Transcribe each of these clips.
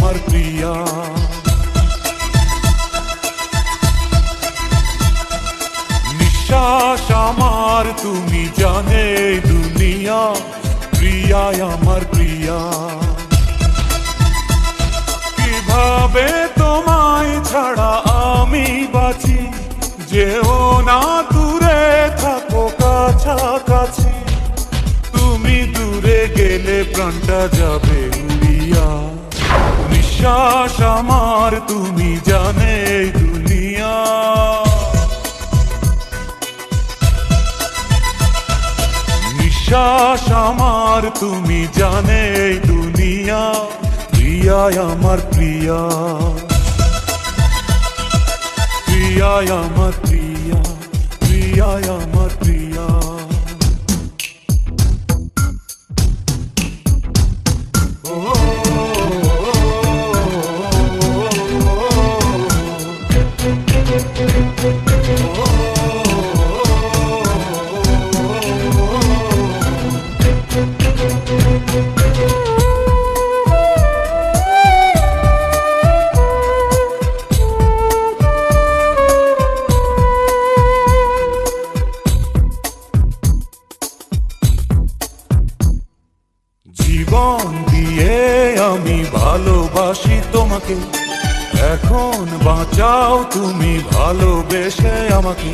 আমার প্রিয়া। নিঃশ্বাস আমার তুমি জানে দুনিয়া, প্রিয়া আমার প্রিয়া। কিভাবে তোমায় ছাড়া আমি বাঁচি, যেও না দূরে থাকো কাছাকাছি। তুমি দূরে গেলে প্রাণটা যাবে উড়িয়া। নিঃশ্বাস আমার তুমি জানে দুনিয়া। নিঃশ্বাস আমার তুমি জানে দুনিয়া, প্রিয়া আমার প্রিয়া। প্রিয়া আমার প্রিয়া, প্রিয়া আমার প্রিয়া। জীবন দিয়ে আমি ভালোবাসি তোমাকে, এখন বাঁচাও তুমি ভালোবেসে আমাকে।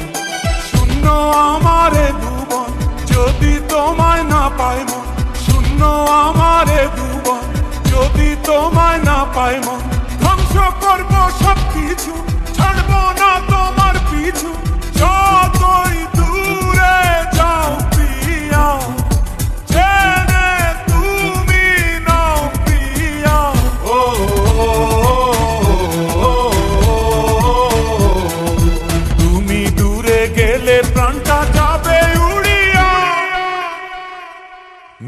শূন্য আমারে ভুবন যদি তোমায় না পাই মন, শূন্য আমারে ভুবন যদি তোমায় না পাই মন। ধ্বংস করবো সব কিছু, ছাড়বো না তোমার পিছু, যতই দূরে যাও প্রিয়া।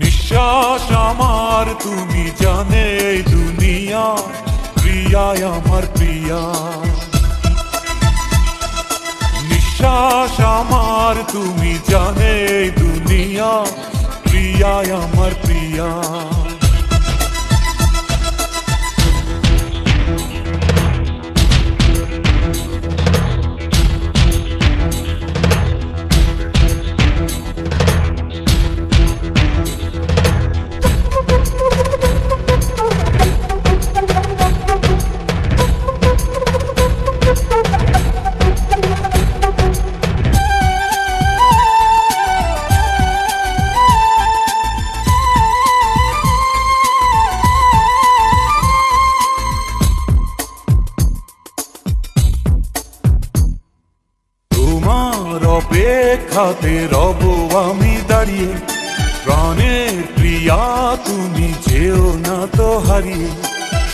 নিঃশ্বাস আমার তুমি জানে দুনিয়া, প্রিয়া আমার প্রিয়া। নিঃশ্বাস আমার তুমি জানে দুনিয়া, প্রিয়া আমার প্রিয়া। অপেক্ষাতে রব আমি দাঁড়িয়ে, প্রাণের প্রিয়া তুমি যেও না তো হারিয়ে।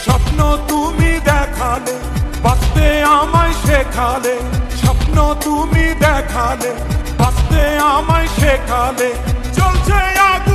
স্বপ্ন তুমি দেখালে, বাঁচতে আমায় শেখালে। স্বপ্ন তুমি দেখালে, বাঁচতে আমায় শেখালে। চলছে আগুন